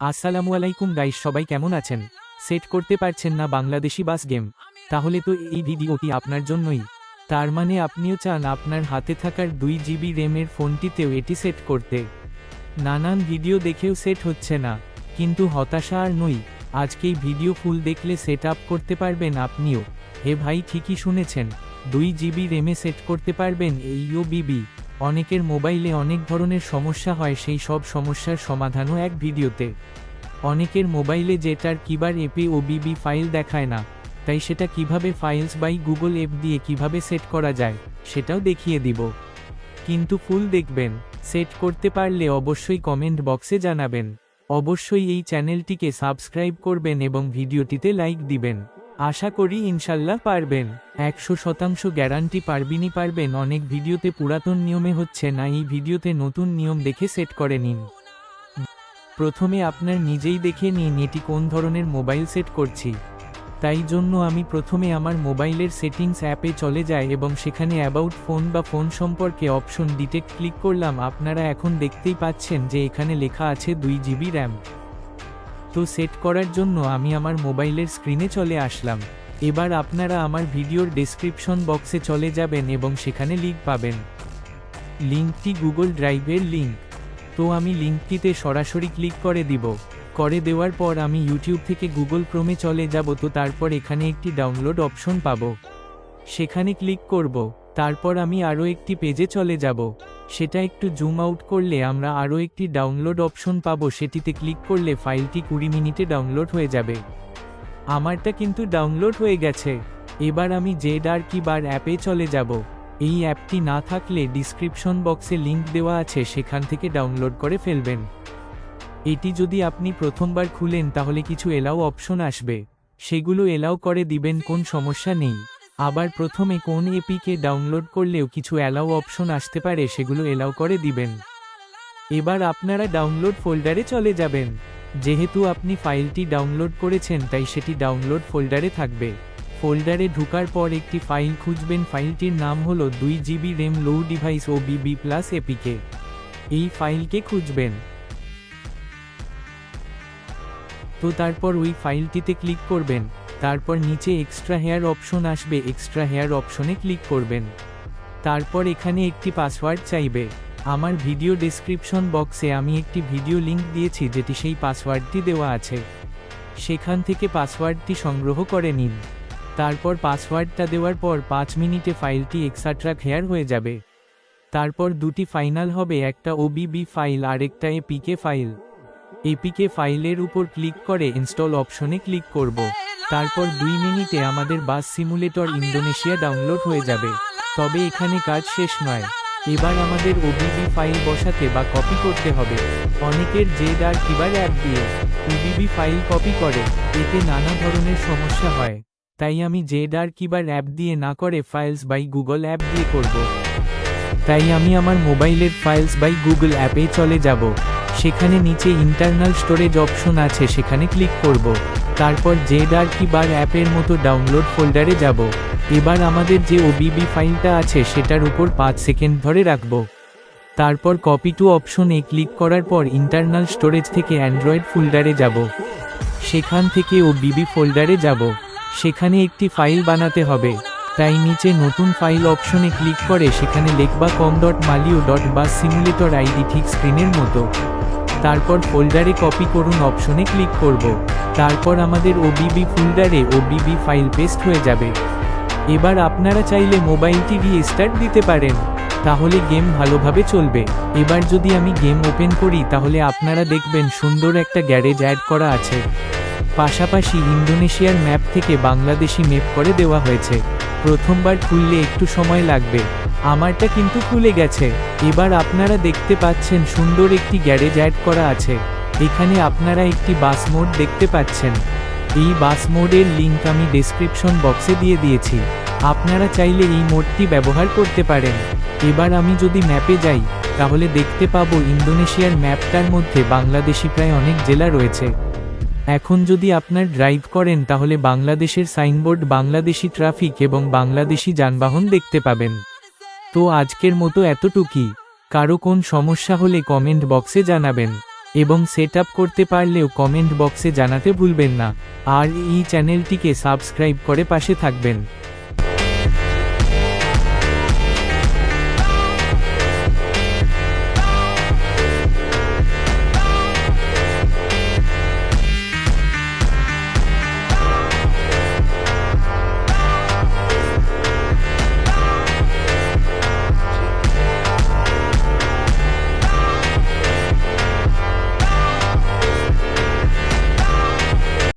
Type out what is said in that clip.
আসসালামু আলাইকুম গাইস, সবাই কেমন আছেন? সেট করতে পারছেন না বাংলাদেশি বাস গেম? তাহলে তো এই ভিডিওটি আপনার জন্যই। তার মানে আপনিও চান আপনার হাতে থাকার 2 GB র্যামের ফোনটিতেও এটি সেট করতে। নানান ভিডিও দেখেও সেট হচ্ছে না, কিন্তু হতাশা আর নই। আজকেই ভিডিও ফুল দেখলে সেট আপ করতে পারবেন আপনিও। হে ভাই, ঠিকই শুনেছেন, 2 GB র্যামে সেট করতে পারবেন এই বিবি। অনেকের মোবাইলে অনেক ধরনের সমস্যা হয়, সেই সব সমস্যার সমাধানও এক ভিডিওতে। অনেকের মোবাইলে যেটার কিবার এপে বিবি ফাইল দেখায় না, তাই সেটা কিভাবে ফাইলস বাই গুগল অ্যাপ দিয়ে কিভাবে সেট করা যায় সেটাও দেখিয়ে দিব। কিন্তু ফুল দেখবেন। সেট করতে পারলে অবশ্যই কমেন্ট বক্সে জানাবেন। অবশ্যই এই চ্যানেলটিকে সাবস্ক্রাইব করবেন এবং ভিডিওটিতে লাইক দিবেন। আশা করি ইনশাল্লাহ পারবেন। 100% গ্যারান্টি পারবেন। অনেক ভিডিওতে পুরাতন নিয়মে হচ্ছে না, এই ভিডিওতে নতুন নিয়ম দেখে সেট করে নিন। প্রথমে আপনার নিজেই দেখে নিন এটি কোন ধরনের মোবাইল সেট করছি। তাই জন্য আমি প্রথমে আমার মোবাইলের সেটিংস অ্যাপে চলে যাই এবং সেখানে অ্যাবাউট ফোন বা ফোন সম্পর্কে অপশন ডিটেক্ট ক্লিক করলাম। আপনারা এখন দেখতেই পাচ্ছেন যে এখানে লেখা আছে 2 GB র্যাম। তো সেট করার জন্য আমি আমার মোবাইলের স্ক্রিনে চলে আসলাম। এবার আপনারা আমার ভিডিওর ডেসক্রিপশন বক্সে চলে যাবেন এবং সেখানে লিংক পাবেন। লিংকটি গুগল ড্রাইভের লিংক। তো আমি লিংকটিতে সরাসরি ক্লিক করে দিব। করে দেওয়ার পর আমি ইউটিউব থেকে গুগল ক্রোমে চলে যাব। তো তারপর এখানে একটি ডাউনলোড অপশন পাবো, সেখানে ক্লিক করব। তারপর আমি আরও একটি পেজে চলে যাব। সেটা একটু জুম আউট করলে আমরা আরও একটি ডাউনলোড অপশন পাবো, সেটিতে ক্লিক করলে ফাইলটি 20 মিনিটে ডাউনলোড হয়ে যাবে। আমারটা কিন্তু ডাউনলোড হয়ে গেছে। এবার আমি ZRKibar অ্যাপে চলে যাব। এই অ্যাপটি না থাকলে ডিসক্রিপশন বক্সে লিংক দেওয়া আছে, সেখান থেকে ডাউনলোড করে ফেলবেন। এটি যদি আপনি প্রথমবার খুলেন তাহলে কিছু এলাও অপশন আসবে, সেগুলো এলাও করে দিবেন, কোন সমস্যা নেই। আবার প্রথমে কোন এপিকে ডাউনলোড করলেও কিছু এলাও অপশন আসতে পারে, সেগুলো এলাও করে দিবেন। এবার আপনারা ডাউনলোড ফোল্ডারে চলে যাবেন। যেহেতু আপনি ফাইলটি ডাউনলোড করেছেন তাই সেটি ডাউনলোড ফোল্ডারে থাকবে। ফোল্ডারে ঢোকার পর একটি ফাইল খুঁজবেন, ফাইলটির নাম হলো 2 GB র্যাম লো ডিভাইস বিবি প্লাস এপিকে। এই ফাইলকে খুঁজবেন। তো তারপর ওই ফাইলটিতে ক্লিক করবেন। তারপর নিচে এক্সট্রা হেয়ার অপশন আসবে, এক্সট্রা হেয়ার অপশনে ক্লিক করবেন। তারপর এখানে একটি পাসওয়ার্ড চাইবে। আমার ভিডিও ডেসক্রিপশন বক্সে আমি একটি ভিডিও লিংক দিয়েছি, যেটি সেই পাসওয়ার্ডটি দেওয়া আছে। সেখান থেকে পাসওয়ার্ডটি সংগ্রহ করে নিন। তারপর পাসওয়ার্ডটা দেওয়ার পর 5 মিনিটে ফাইলটি এক্সট্রাক্ট হেয়ার হয়ে যাবে। তারপর দুটি ফাইনাল হবে, একটা বিবি ফাইল আর একটা এপিকে ফাইল। এপিকে ফাইলের উপর ক্লিক করে ইনস্টল অপশনে ক্লিক করব। তারপর 2 মিনিটে আমাদের বাস সিমুলেটর ইন্দোনেশিয়া ডাউনলোড হয়ে যাবে। তবে এখানে কাজ শেষ নয়। এবার আমাদের বিবি ফাইল বসাতে বা কপি করতে হবে। অনেকের ZRKibar অ্যাপ দিয়ে বিবি ফাইল কপি করে, এতে নানা ধরনের সমস্যা হয়। তাই আমি ZRKibar অ্যাপ দিয়ে না করে ফাইলস বাই গুগল অ্যাপ দিয়ে করব। তাই আমি আমার মোবাইলের ফাইলস বাই গুগল অ্যাপে চলে যাব। সেখানে নিচে ইন্টারনাল স্টোরেজ অপশন আছে, সেখানে ক্লিক করব। তারপর ZRKibar অ্যাপের মতো ডাউনলোড ফোল্ডারে যাব। এবার আমাদের যে বিবি ফাইলটা আছে সেটার উপর 5 সেকেন্ড ধরে রাখব। তারপর কপি টু অপশনে ক্লিক করার পর ইন্টারনাল স্টোরেজ থেকে অ্যান্ড্রয়েড ফোল্ডারে যাব। সেখান থেকে বিবি ফোল্ডারে যাব। সেখানে একটি ফাইল বানাতে হবে, তাই নিচে নতুন ফাইল অপশনে ক্লিক করে সেখানে লিখবা com.malio.bus simulator id, ঠিক স্ক্রিনের মতো। তারপর ফোল্ডারে কপি করুন অপশনে ক্লিক করব। তারপর আমাদের বিবি ফোল্ডারে বিবি ফাইল পেস্ট হয়ে যাবে। এবার আপনারা চাইলে মোবাইলটি রিস্টার্ট দিতে পারেন, তাহলে গেম ভালোভাবে চলবে। এবার যদি আমি গেম ওপেন করি তাহলে আপনারা দেখবেন সুন্দর একটা গ্যারেজ অ্যাড করা আছে। পাশাপাশি ইন্দোনেশিয়ার ম্যাপ থেকে বাংলাদেশি ম্যাপ করে দেওয়া হয়েছে। প্রথমবার খুললে একটু সময় লাগবে, আমারটা কিন্তু খুলে গেছে। এবার আপনারা দেখতে পাচ্ছেন সুন্দর একটি গ্যারেজ অ্যাড করা আছে। এখানে আপনারা একটি বাস মোড দেখতে পাচ্ছেন। এই বাস মোডের লিংক আমি ডেসক্রিপশন বক্সে দিয়ে দিয়েছি। আপনারা চাইলে এই মোডটি ব্যবহার করতে পারেন। এবার আমি যদি ম্যাপে যাই তাহলে দেখতে পাবো ইন্দোনেশিয়ার ম্যাপটার মধ্যে বাংলাদেশি প্রায় অনেক জেলা রয়েছে। এখন যদি আপনার ড্রাইভ করেন তাহলে বাংলাদেশের সাইনবোর্ড, বাংলাদেশি ট্রাফিক এবং বাংলাদেশি যানবাহন দেখতে পাবেন। তো আজকের মতো এতটুকুই। কারো কোন সমস্যা হলে কমেন্ট বক্সে জানাবেন। এবং সেট আপ করতে পারলেও কমেন্ট বক্সে জানাতে ভুলবেন না। আর এই চ্যানেলটিকে সাবস্ক্রাইব করে পাশে থাকবেন।